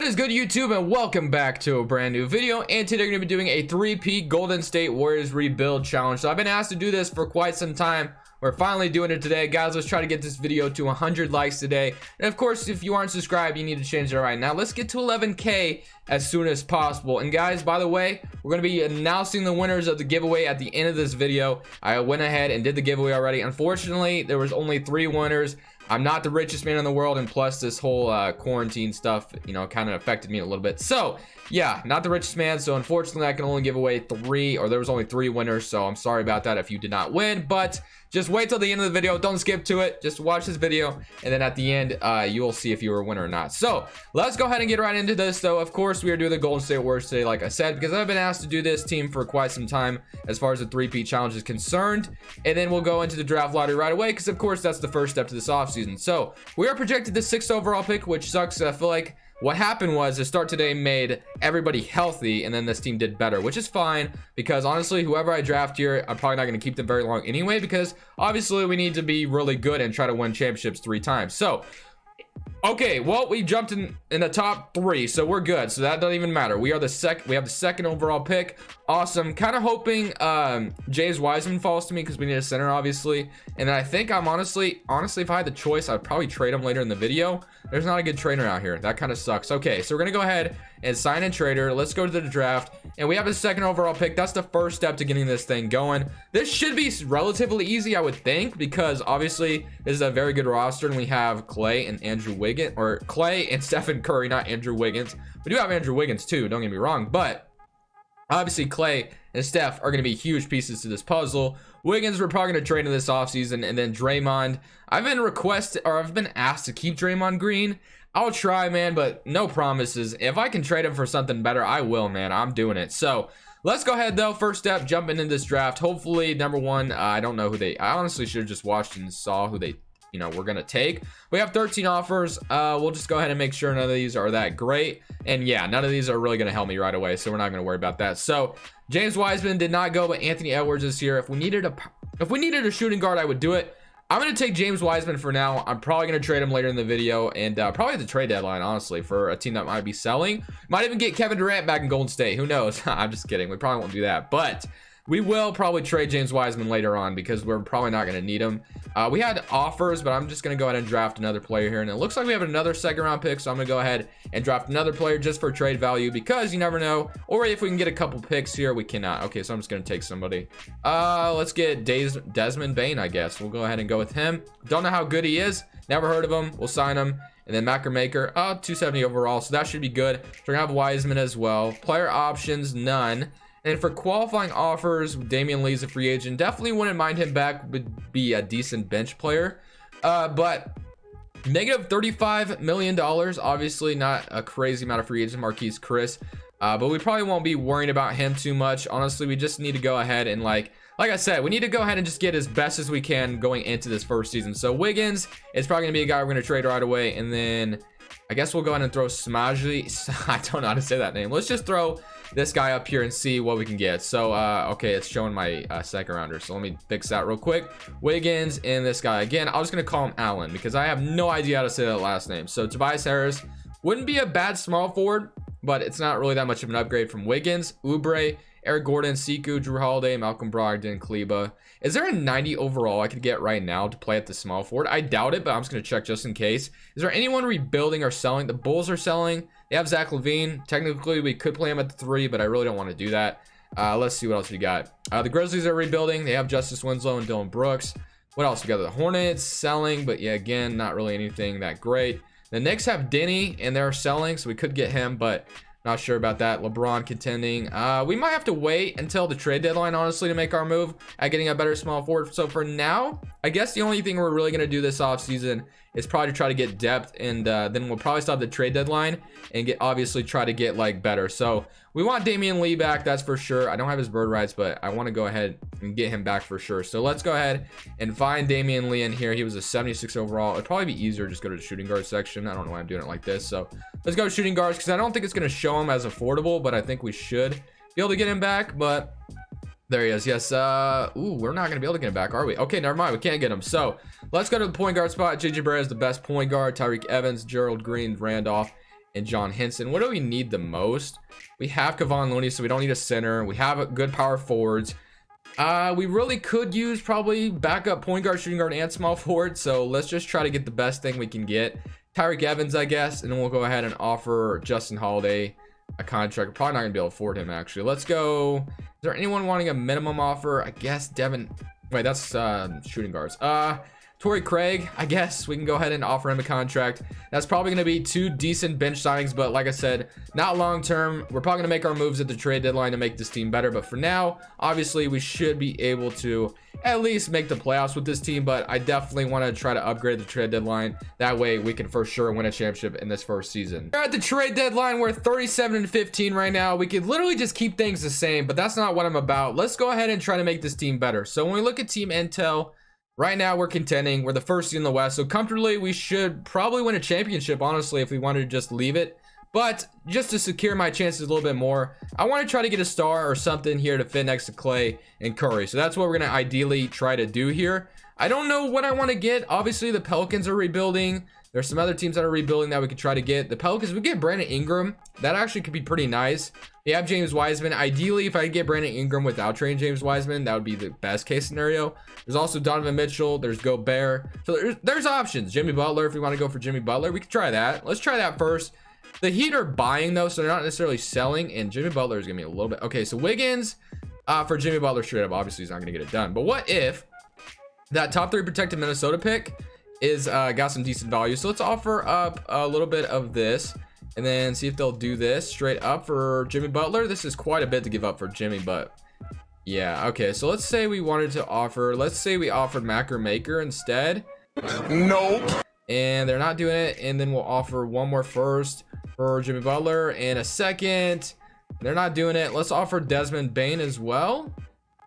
What is good, YouTube, and welcome back to a brand new video. And today we're going to be doing a 3P Golden State Warriors rebuild challenge. So I've been asked to do this for quite some time. We're finally doing it today, guys. Let's try to get this video to 100 likes today. And of course, if you aren't subscribed, you need to change it right now. Let's get to 11K as soon as possible. And guys, by the way, we're going to be announcing the winners of the giveaway at the end of this video. I went ahead and did the giveaway already. Unfortunately, there was only 3 winners. I'm not the richest man in the world, and plus this whole quarantine stuff, you know, kind of affected me a little bit. So yeah, not the richest man, so unfortunately I can only give away 3, or there was only 3 winners, so I'm sorry about that if you did not win. But just wait till the end of the video, don't skip to it, just watch this video, and then at the end you will see if you were a winner or not. So let's go ahead and get right into this. Though of course we are doing the Golden State Warriors today, like I said, because I've been asked to do this team for quite some time as far as the 3P challenge is concerned. And then we'll go into the draft lottery right away, because of course that's the first step to this offseason. So we are projected the 6th overall pick, which sucks. I feel like what happened was the start today made everybody healthy, and then this team did better, which is fine, because honestly, whoever I draft here, I'm probably not going to keep them very long anyway, because obviously we need to be really good and try to win championships 3 times. So okay, well, we jumped in the top 3, so we're good. So that doesn't even matter. We have the 2nd overall pick. Awesome. Kind of hoping James Wiseman falls to me, because we need a center, obviously. And I think I'm honestly, if I had the choice, I'd probably trade him later in the video. There's not a good trainer out here. That kind of sucks. Okay, so we're gonna go ahead and sign in trader. Let's go to the draft, and we have a 2nd overall pick. That's the first step to getting this thing going. This should be relatively easy, I would think, because obviously this is a very good roster, and we have Clay and Andrew Wiggins, or Clay and Stephen Curry, not Andrew Wiggins. We do have Andrew Wiggins too, don't get me wrong, but obviously Clay and Steph are going to be huge pieces to this puzzle. Wiggins we're probably going to trade in this offseason, and then Draymond, I've been asked to keep Draymond Green. I'll try, man, but no promises. If I can trade him for something better, I will, man. I'm doing it. So let's go ahead though. First step, jumping into this draft. Hopefully number 1, I don't know who I honestly should have just watched and saw who they, you know, we're gonna take. We have 13 offers. We'll just go ahead and make sure none of these are that great, and yeah, none of these are really gonna help me right away, so we're not gonna worry about that. So James Wiseman did not go, but Anthony Edwards is here. If we needed a shooting guard, I would do it. I'm gonna take James Wiseman for now. I'm probably gonna trade him later in the video, and probably at the trade deadline, honestly, for a team that might be selling. Might even get Kevin Durant back in Golden State, who knows. I'm just kidding, we probably won't do that, but we will probably trade James Wiseman later on, because we're probably not going to need him. We had offers, but I'm just going to go ahead and draft another player here. And it looks like we have another 2nd round pick, so I'm going to go ahead and draft another player just for trade value, because you never know. Or if we can get a couple picks here, we cannot. Okay, so I'm just going to take somebody. Let's get Desmond Bane, I guess. We'll go ahead and go with him. Don't know how good he is. Never heard of him. We'll sign him. And then Maker, 270 overall, so that should be good. We're going to have Wiseman as well. Player options, none. And for qualifying offers, Damian Lee's a free agent. Definitely wouldn't mind him back. Would be a decent bench player. But negative $35 million. Obviously not a crazy amount of free agent. Marquise Chris. But we probably won't be worrying about him too much. Honestly, we just need to go ahead and like I said, we need to go ahead and just get as best as we can going into this first season. So Wiggins is probably going to be a guy we're going to trade right away. And then I guess we'll go ahead and throw Smaji. I don't know how to say that name. Let's just throw this guy up here and see what we can get. So okay, it's showing my 2nd rounder, so let me fix that real quick. Wiggins and this guy again. I'm just gonna call him Allen, because I have no idea how to say that last name. So Tobias Harris wouldn't be a bad small forward, but it's not really that much of an upgrade from Wiggins. Oubre, Eric Gordon, Siku, Drew Holiday, Malcolm Brogdon, Kleba. Is there a 90 overall I could get right now to play at the small forward? I doubt it, but I'm just going to check just in case. Is there anyone rebuilding or selling? The Bulls are selling. They have Zach LaVine. Technically, we could play him at the 3, but I really don't want to do that. Let's see what else we got. The Grizzlies are rebuilding. They have Justice Winslow and Dylan Brooks. What else we got? The Hornets selling, but yeah, again, not really anything that great. The Knicks have Denny, and they're selling, so we could get him, but not sure about that. LeBron contending. We might have to wait until the trade deadline, honestly, to make our move at getting a better small forward. So for now, I guess the only thing we're really going to do this offseason is probably to try to get depth, and then we'll probably stop the trade deadline and obviously try to get like better. So we want Damian Lee back, that's for sure. I don't have his bird rights, but I want to go ahead and get him back for sure. So let's go ahead and find Damian Lee in here. He was a 76 overall. It'd probably be easier to just go to the shooting guard section. I don't know why I'm doing it like this. So let's go to shooting guards, because I don't think it's going to show him as affordable, but I think we should be able to get him back. But there he is. Yes. Ooh, we're not gonna be able to get him back, are we? Okay, never mind. We can't get him. So let's go to the point guard spot. JJ Barea is the best point guard. Tyreek Evans, Gerald Green, Randolph, and John Henson. What do we need the most? We have Kevon Looney, so we don't need a center. We have a good power forwards. We really could use probably backup point guard, shooting guard, and small forward. So let's just try to get the best thing we can get. Tyreek Evans, I guess, and then we'll go ahead and offer Justin Holiday a contract. We're probably not gonna be able to afford him, actually. Let's go. Is there anyone wanting a minimum offer? I guess Devin. Wait, that's shooting guards. Torrey Craig, I guess we can go ahead and offer him a contract. That's probably going to be 2 decent bench signings, but like I said, not long term. We're probably going to make our moves at the trade deadline to make this team better, but for now, obviously, we should be able to at least make the playoffs with this team, but I definitely want to try to upgrade the trade deadline. That way, we can for sure win a championship in this first season. We're at the trade deadline. We're 37-15 right now. We could literally just keep things the same, but that's not what I'm about. Let's go ahead and try to make this team better. So when we look at Team Intel, right now, we're contending. We're the first seed in the West, so comfortably, we should probably win a championship, honestly, if we wanted to just leave it. But just to secure my chances a little bit more, I want to try to get a star or something here to fit next to Clay and Curry. So that's what we're going to ideally try to do here. I don't know what I want to get. Obviously, the Pelicans are rebuilding. There's some other teams that are rebuilding that we could try to get. The Pelicans, we get Brandon Ingram. That actually could be pretty nice. We have James Wiseman. Ideally, if I could get Brandon Ingram without trading James Wiseman, that would be the best case scenario. There's also Donovan Mitchell. There's Gobert. So there's options. Jimmy Butler, if we want to go for Jimmy Butler, we could try that. Let's try that first. The Heat are buying, though, so they're not necessarily selling, and Jimmy Butler is going to be a little bit. Okay, so Wiggins for Jimmy Butler straight up. Obviously, he's not going to get it done. But what if that top 3 protected Minnesota pick is got some decent value? So let's offer up a little bit of this and then see if they'll do this straight up for Jimmy Butler. This is quite a bit to give up for Jimmy, but yeah. Okay, so let's say we wanted to offer, let's say we offered Macker Maker instead. Nope. And they're not doing it. And then we'll offer one more first for Jimmy Butler and a second. They're not doing it. Let's offer Desmond Bane as well.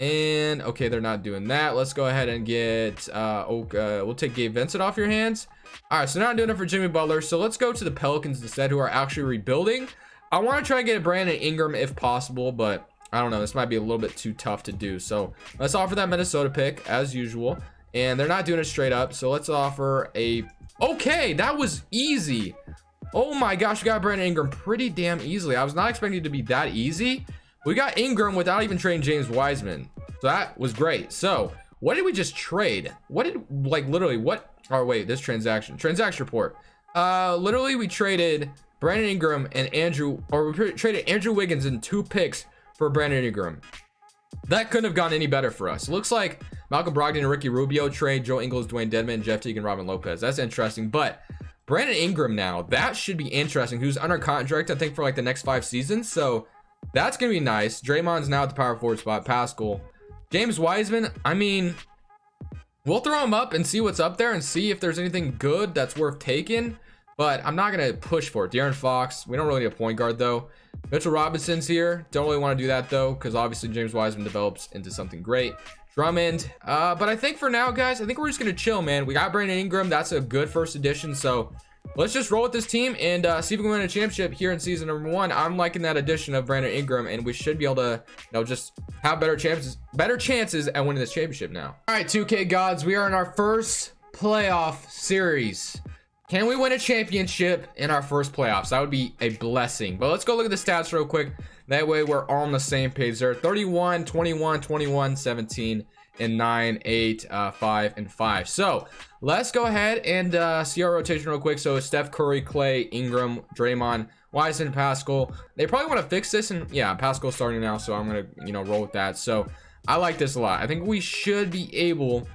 And okay, they're not doing that. Let's go ahead and get we'll take Gabe Vincent off your hands. All right, so now I'm doing it for Jimmy Butler. So let's go to the Pelicans instead, who are actually rebuilding. I want to try and get Brandon Ingram if possible, but I don't know, this might be a little bit too tough to do. So let's offer that Minnesota pick as usual, and they're not doing it straight up. So let's offer a, okay, that was easy. Oh my gosh, we got Brandon Ingram pretty damn easily. I was not expecting it to be that easy. We got Ingram without even trading James Wiseman. So that was great. So what did we just trade? What did, like, literally what? Oh wait, this transaction report. Literally we traded Brandon Ingram and we traded Andrew Wiggins and 2 picks for Brandon Ingram. That couldn't have gone any better for us. It looks like Malcolm Brogdon and Ricky Rubio trade Joe Ingles, Dwayne Dedman, Jeff Teague, and Robin Lopez. That's interesting. But Brandon Ingram now, that should be interesting. Who's under contract, I think, for like the next 5 seasons. So that's going to be nice. Draymond's now at the power forward spot. Pascal. James Wiseman, I mean, we'll throw him up and see what's up there and see if there's anything good that's worth taking. But I'm not going to push for it. De'Aaron Fox, we don't really need a point guard, though. Mitchell Robinson's here. Don't really want to do that, though, because obviously James Wiseman develops into something great. Drummond. But I think for now, guys, I think we're just going to chill, man. We got Brandon Ingram. That's a good first addition. So let's just roll with this team and see if we can win a championship here in season number 1. I'm liking that addition of Brandon Ingram, and we should be able to, you know, just have better chances at winning this championship now. All right, 2K gods, we are in our first playoff series. Can we win a championship in our first playoffs? That would be a blessing. But let's go look at the stats real quick. That way we're all on the same page there. 31, 21, 21, 17, and 9, 8, 5, and 5. So let's go ahead and see our rotation real quick. So Steph Curry, Clay, Ingram, Draymond, Wiseman, Pascal. They probably want to fix this, and yeah, Pascal's starting now, so I'm gonna, you know, roll with that. So I like this a lot. I think we should be able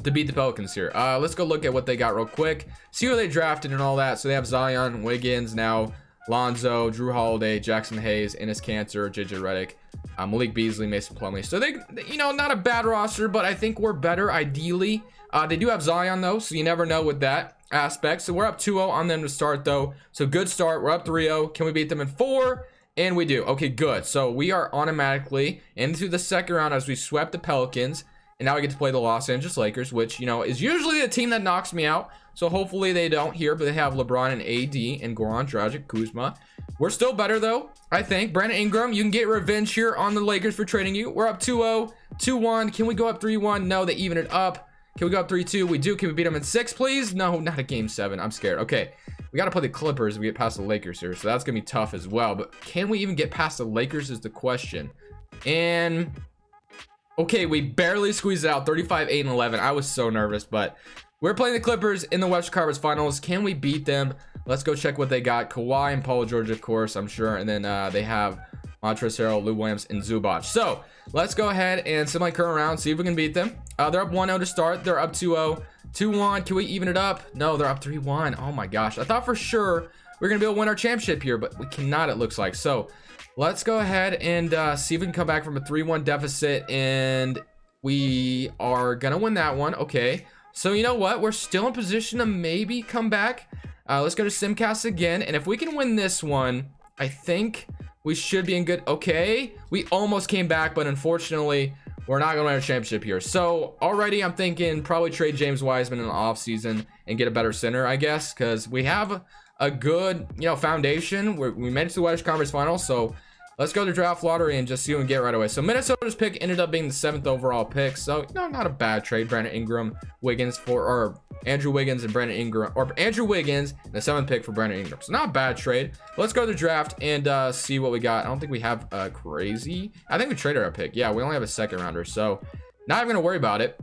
to beat the Pelicans here. Let's go look at what they got real quick, see who they drafted and all that. So they have Zion, Wiggins, now Lonzo, Drew Holiday, Jackson Hayes, Enes Kanter, JJ Redick, Malik Beasley, Mason Plumlee. So they, you know, not a bad roster, but I think we're better ideally. They do have Zion though, so you never know with that aspect. So we're up 2-0 on them to start though. So good start. We're up 3-0. Can we beat them in 4? And we do. Okay, good. So we are automatically into the second round as we swept the Pelicans. And now we get to play the Los Angeles Lakers, which, you know, is usually the team that knocks me out. So hopefully they don't here, but they have LeBron and AD and Goran Dragic, Kuzma. We're still better, though, I think. Brandon Ingram, you can get revenge here on the Lakers for trading you. We're up 2-0, 2-1. Can we go up 3-1? No, they even it up. Can we go up 3-2? We do. Can we beat them in 6, please? No, not a game 7. I'm scared. Okay. We got to play the Clippers if we get past the Lakers here, so that's gonna be tough as well. But can we even get past the Lakers is the question. And okay, we barely squeezed it out, 35, 8, and 11. I was so nervous, but we're playing the Clippers in the Western Conference Finals. Can we beat them? Let's go check what they got. Kawhi and Paul George, of course, I'm sure. And then they have Montrezl Harrell, Lou Williams, and Zubac. So let's go ahead and sim my current round, see if we can beat them. They're up 1-0 to start. They're up 2-0. 2-1. Can we even it up? No, they're up 3-1. Oh my gosh. I thought for sure we are going to be able to win our championship here, but we cannot, it looks like. So let's go ahead and see if we can come back from a 3-1 deficit, and we are going to win that one. Okay. So you know what? We're still in position to maybe come back. Let's go to Simcast again, and if we can win this one, I think we should be in good. Okay. We almost came back, but unfortunately, we're not going to win a championship here. So already I'm thinking probably trade James Wiseman in the offseason and get a better center, I guess, because we have a good, foundation. We made it to the Western Conference Finals, so let's go to draft lottery and just see what we get right away. So Minnesota's pick ended up being the 7th overall pick, so not a bad trade. Brandon Ingram, Andrew Wiggins and Brandon Ingram, or Andrew Wiggins, and the 7th pick for Brandon Ingram. So not a bad trade. Let's go to the draft and see what we got. I don't think we have a crazy. I think we traded our pick. Yeah, we only have a 2nd rounder, so not even gonna worry about it.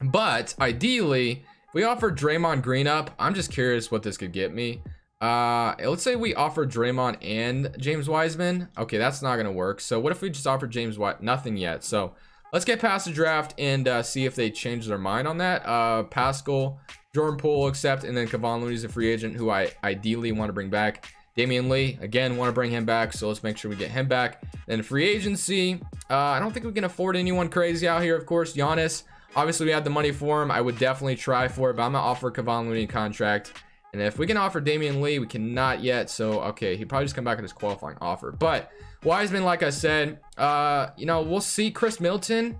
But ideally, if we offer Draymond Green up, I'm just curious what this could get me. Let's say we offer Draymond and James Wiseman. Okay, that's not gonna work. So what if we just offer James Wiseman? Nothing yet. So let's get past the draft and see if they change their mind on that. Pascal, Jordan Poole will accept, and then Kevon Looney's a free agent who I ideally want to bring back. Damian Lee, again, want to bring him back, so let's make sure we get him back. Then free agency, I don't think we can afford anyone crazy out here. Of course, Giannis, obviously we have the money for him. I would definitely try for it, but I'm gonna offer Kevon Looney a contract. And if we can offer Damian Lee, we cannot yet. So, okay, he'd probably just come back with his qualifying offer. But Wiseman, like I said, we'll see Chris Middleton.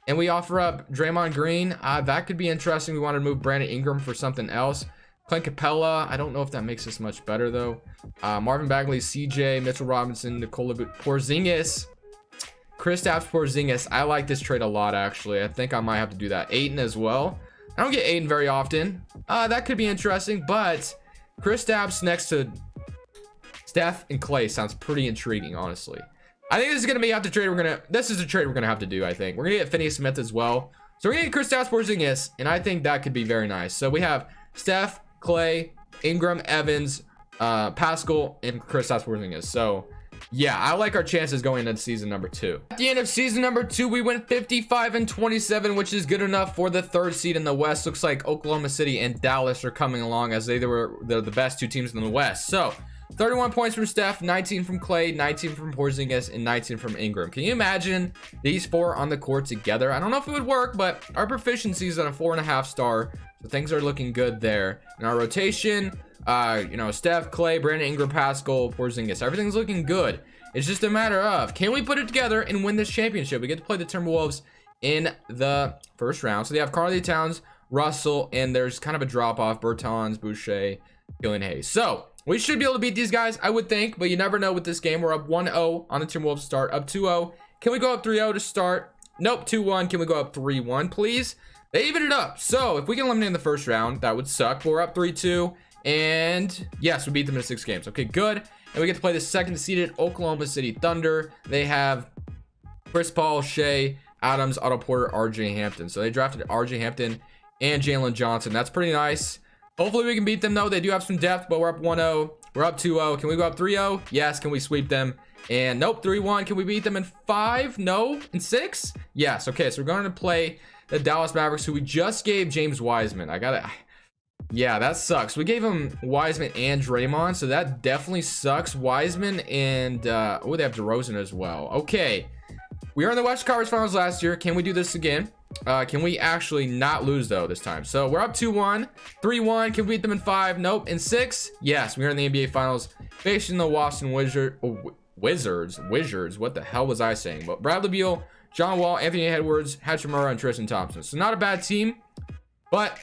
And we offer up Draymond Green. That could be interesting. We want to move Brandon Ingram for something else. Clint Capella, I don't know if that makes us much better, though. Marvin Bagley, CJ, Mitchell Robinson, Nikola Porzingis. Kristaps Porzingis. I like this trade a lot, actually. I think I might have to do that. Ayton as well. I don't get Aiden very often. That could be interesting, but Kristaps next to Steph and Clay sounds pretty intriguing, honestly. I think this is gonna be the trade this is a trade we're gonna have to do. I think we're gonna get Finney Smith as well. So we're gonna get Kristaps Porzingis, and I think that could be very nice. So we have Steph, Clay, Ingram, Evans, Pascal, and Kristaps Porzingis. So yeah, I like our chances going into season number 2. At the end of season number 2, we went 55-27, which is good enough for the 3rd seed in the West. Looks like Oklahoma City and Dallas are coming along as they're the best 2 teams in the West. So 31 points from Steph, 19 from Clay, 19 from Porzingis, and 19 from Ingram. Can you imagine these 4 on the court together? I don't know if it would work, but our proficiency is at a 4.5 star, so things are looking good there. In our rotation, Steph, Clay, Brandon Ingram, Pascal, Porzingis, everything's looking good. It's just a matter of, can we put it together and win this championship? We get to play the Timberwolves in the 1st round. So they have Karl Towns, Russell, and there's kind of a drop-off, Bertans, Boucher, Killian Hayes. So we should be able to beat these guys, I would think, but you never know with this game. We're up 1-0 on the Timberwolves start, up 2-0. Can we go up 3-0 to start? Nope, 2-1. Can we go up 3-1, please? They even it up. So if we can eliminate in the 1st round, that would suck. But we're up 3-2. And yes, we beat them in 6 games. Okay, good. And we get to play the 2nd seeded Oklahoma City Thunder. They have Chris Paul, Shea, Adams, Otto Porter, RJ Hampton. So they drafted RJ Hampton and Jalen Johnson. That's pretty nice. Hopefully we can beat them, though. They do have some depth, but we're up 1-0. We're up 2-0. Can we go up 3-0? Yes. Can we sweep them? And nope, 3-1. Can we beat them in 5? No. In 6? Yes. Okay, so we're going to play the Dallas Mavericks, who we just gave James Wiseman. Yeah, that sucks. We gave him Wiseman and Draymond, so that definitely sucks. Wiseman and, they have DeRozan as well. Okay. We were in the Western Conference Finals last year. Can we do this again? Can we actually not lose, though, this time? So we're up 2-1. 3-1. Can we beat them in 5? Nope. In 6? Yes. We are in the NBA Finals facing the Washington Wizards. What the hell was I saying? But Bradley Beal, John Wall, Anthony Edwards, Hachimura, and Tristan Thompson. So not a bad team, but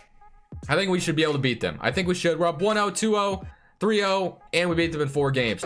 I think we should be able to beat them. I think we should. We're up 1-0, 2-0, 3-0, and we beat them in 4 games.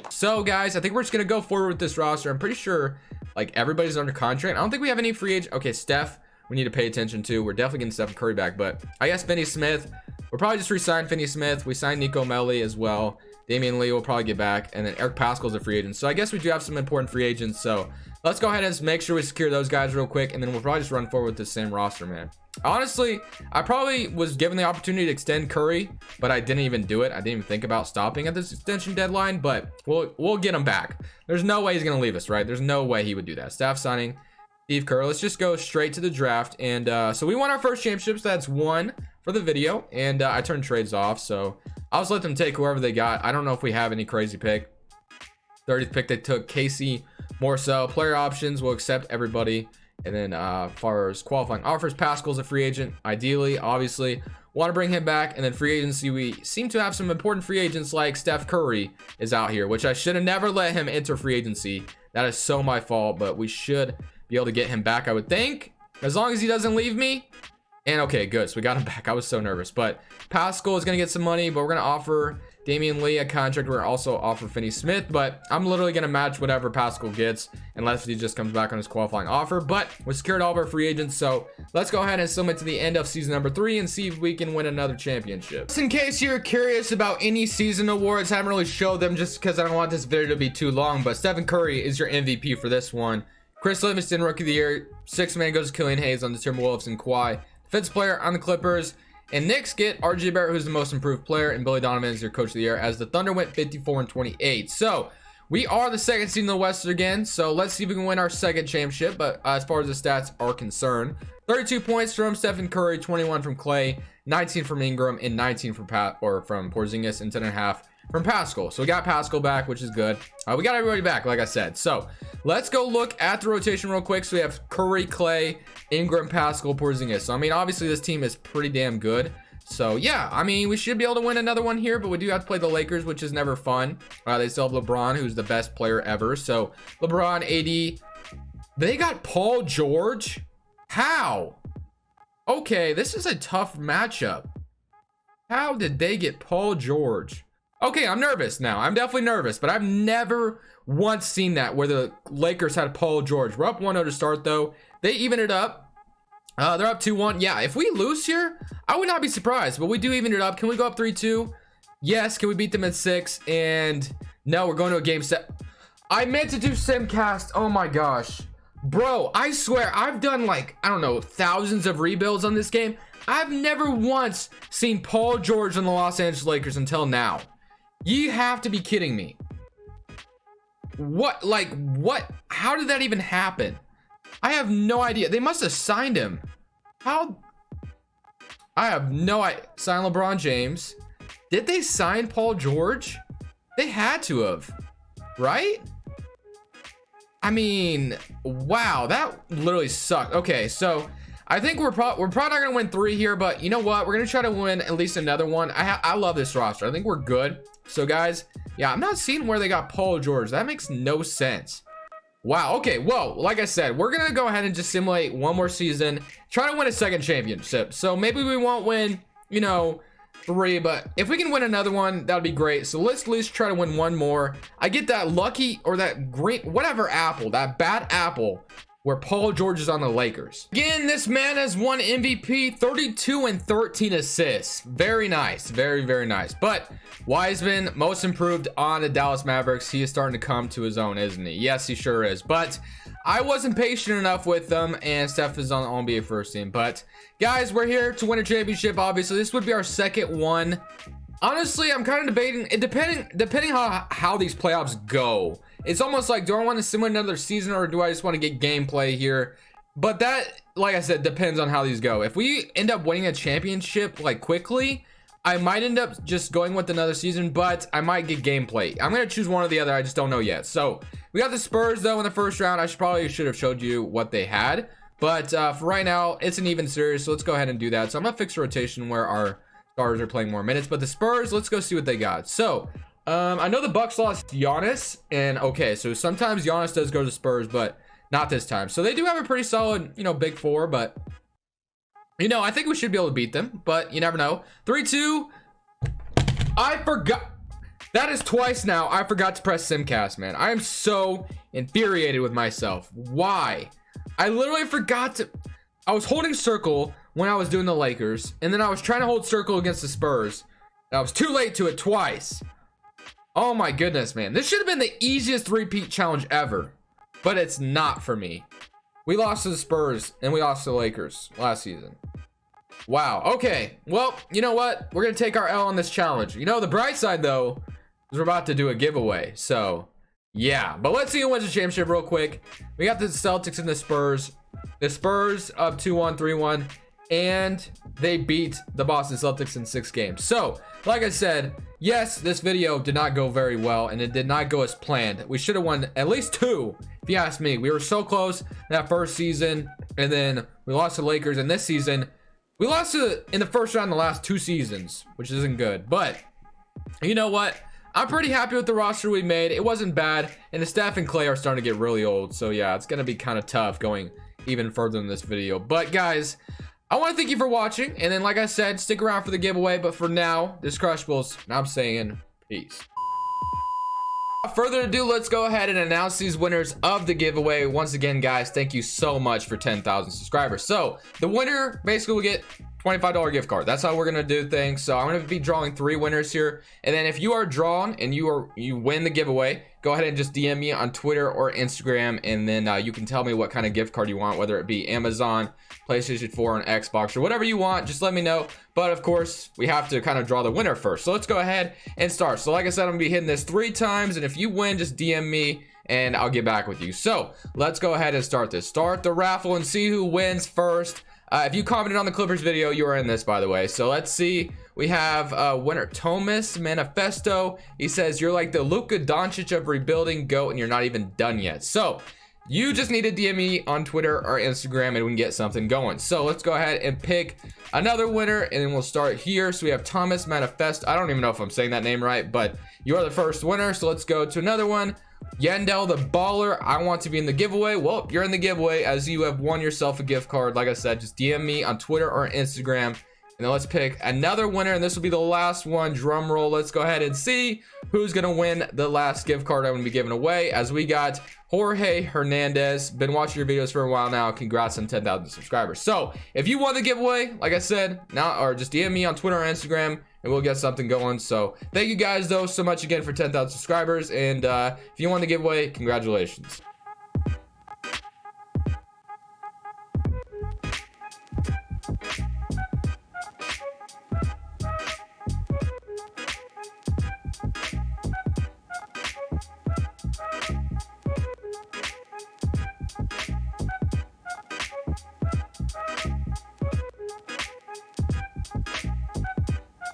So, guys, I think we're just going to go forward with this roster. I'm pretty sure, like, everybody's under contract. I don't think we have any free agent. Okay, Steph, we need to pay attention to. We're definitely getting Stephen Curry back, but I guess Finney Smith, we'll probably just re-sign Finney Smith. We signed Nico Melli as well. Damian Lee will probably get back, and then Eric Paschall's a free agent. So I guess we do have some important free agents. So let's go ahead and make sure we secure those guys real quick, and then we'll probably just run forward with the same roster, man. Honestly, I probably was given the opportunity to extend Curry, but I didn't even do it. I didn't even think about stopping at this extension deadline, but we'll get him back. There's no way he's gonna leave us, right? There's no way he would do that. Staff signing Steve Kerr. Let's just go straight to the draft. And so we won our first championships. That's one for the video, and I turned trades off, so I'll just let them take whoever they got. I don't know if we have any crazy pick. 30th pick, they took Casey Morcell. Player options, we'll accept everybody. And then as far as qualifying offers, Paschall's a free agent. Ideally, obviously, want to bring him back. And then free agency, we seem to have some important free agents like Steph Curry is out here, which I should have never let him enter free agency. That is so my fault, but we should be able to get him back, I would think, as long as he doesn't leave me. And okay, good, so we got him back. I was so nervous, but Paschall is gonna get some money, but we're gonna offer Damian Lee a contract. We're gonna also offer Finney Smith, but I'm literally gonna match whatever Paschall gets unless he just comes back on his qualifying offer. But we secured all of our free agents, so let's go ahead and submit to the end of season number 3 and see if we can win another championship. Just in case you're curious about any season awards, I haven't really showed them just because I don't want this video to be too long, but Stephen Curry is your MVP for this one. Chris Livingston, Rookie of the Year. 6th man goes to Killian Hayes on the Timberwolves, and Kawhi, defense player on the Clippers. And Knicks get RJ Barrett, who's the most improved player, and Billy Donovan is your coach of the year, as the Thunder went 54-28. So we are the second seed in the West again, so let's see if we can win our second championship. But as far as the stats are concerned, 32 points from Stephen Curry, 21 from Clay, 19 from Ingram, and 19 from from Porzingis, and 10.5 from Paschall. So we got Paschall back, which is good. We got everybody back, like I said. So let's go look at the rotation real quick. So we have Curry, Clay, Ingram, Paschall, Porzingis. So I mean, obviously this team is pretty damn good. So yeah, I mean, we should be able to win another one here, but we do have to play the Lakers, which is never fun. They still have LeBron, who's the best player ever. So LeBron, AD, they got Paul George. How? Okay, this is a tough matchup. How did they get Paul George? Okay, I'm nervous now. I'm definitely nervous, but I've never once seen that where the Lakers had Paul George. We're up 1-0 to start, though. They even it up. They're up 2-1. Yeah, if we lose here, I would not be surprised, but we do even it up. Can we go up 3-2? Yes. Can we beat them at 6? And no, we're going to a game set. I meant to do Simcast. Oh my gosh. Bro, I swear, I've done like, I don't know, thousands of rebuilds on this game. I've never once seen Paul George on the Los Angeles Lakers until now. You have to be kidding me. What? Like, what? How did that even happen? I have no idea. They must have signed him. How? I have no idea. Sign LeBron James. Did they sign Paul George? They had to have, right? I mean, wow, that literally sucked. Okay, so I think we're probably not gonna win 3 here, but you know what? We're gonna try to win at least another one. I love this roster. I think we're good. So guys, yeah, I'm not seeing where they got Paul George. That makes no sense. Wow. Okay. Well, like I said, we're gonna go ahead and just simulate one more season, try to win a second championship. So maybe we won't win, you know, 3, but if we can win another one, that would be great. So let's at least try to win one more. I get that lucky or that green, whatever apple, that bad apple where Paul George is on the Lakers. Again, this man has won MVP, 32 and 13 assists. Very nice. Very, very nice. But Wiseman, most improved on the Dallas Mavericks. He is starting to come to his own, isn't he? Yes, he sure is. But I wasn't patient enough with them, and Steph is on the NBA first team. But guys, we're here to win a championship. Obviously, this would be our second one. Honestly, I'm kind of debating it, depending how these playoffs go. It's almost like, do I want to simulate another season, or do I just want to get gameplay here? But that, like I said, depends on how these go. If we end up winning a championship like quickly, I might end up just going with another season, but I might get gameplay. I'm going to choose one or the other. I just don't know yet. So we got the Spurs though in the first round. I probably should have showed you what they had, but for right now, it's an even series. So let's go ahead and do that. So I'm going to fix rotation where our stars are playing more minutes, but the Spurs, let's go see what they got. So I know the Bucks lost Giannis, and okay, so sometimes Giannis does go to the Spurs, but not this time. So they do have a pretty solid, you know, big four, but you know, I think we should be able to beat them, but you never know. 3-2. I forgot. That is twice now. I forgot to press Simcast, man. I am so infuriated with myself. Why? I literally forgot to. I was holding circle when I was doing the Lakers, and then I was trying to hold circle against the Spurs, and I was too late to it twice. Oh my goodness, man. This should have been the easiest three-peat challenge ever, but it's not for me. We lost to the Spurs, and we lost to the Lakers last season. Wow. Okay. Well, you know what? We're going to take our L on this challenge. You know, the bright side, though, is we're about to do a giveaway. So, yeah. But let's see who wins the championship real quick. We got the Celtics and the Spurs. The Spurs up 2-1, 3-1, and they beat the Boston Celtics in 6 games. So, like I said, yes, this video did not go very well, and it did not go as planned. We should have won at least 2, if you ask me. We were so close that first season, and then we lost to the Lakers. And this season, we lost in the first round the last 2 seasons, which isn't good. But you know what? I'm pretty happy with the roster we made. It wasn't bad, and the Steph and Clay are starting to get really old. So yeah, it's gonna be kind of tough going even further in this video. But guys, I want to thank you for watching, and then like I said, stick around for the giveaway. But for now, this is Crushables, and I'm saying peace. Without further ado, let's go ahead and announce these winners of the giveaway. Once again, guys, thank you so much for 10,000 subscribers. So the winner basically will get $25 gift card. That's how we're gonna do things. So I'm gonna be drawing 3 winners here, and then if you are drawn and you win the giveaway, go ahead and just DM me on Twitter or Instagram, and then you can tell me what kind of gift card you want, whether it be Amazon, PlayStation 4, and Xbox, or whatever you want. Just let me know. But of course, we have to kind of draw the winner first. So let's go ahead and start. So like I said, I'm gonna be hitting this 3 times, and if you win, just DM me and I'll get back with you. So let's go ahead and start this. Start the raffle and see who wins first. If you commented on the Clippers video, you are in this, by the way. So let's see. We have winner Thomas Manifesto. He says, you're like the Luka Doncic of rebuilding GOAT, and you're not even done yet. So you just need to DM me on Twitter or Instagram, and we can get something going. So let's go ahead and pick another winner, and then we'll start here. So we have Thomas Manifesto. I don't even know if I'm saying that name right, but you are the first winner. So let's go to another one. Yandel the Baller, I want to be in the giveaway. Well, you're in the giveaway as you have won yourself a gift card. Like I said, just DM me on Twitter or Instagram, and then let's pick another winner, and this will be the last one. Drum roll. Let's go ahead and see who's gonna win the last gift card I'm gonna be giving away, as we got Jorge Hernandez. Been watching your videos for a while now. Congrats on 10,000 subscribers. So if you won the giveaway, like I said, now, or just DM me on Twitter or Instagram, and we'll get something going. So thank you guys though so much again for 10,000 subscribers, and if you won the giveaway, congratulations.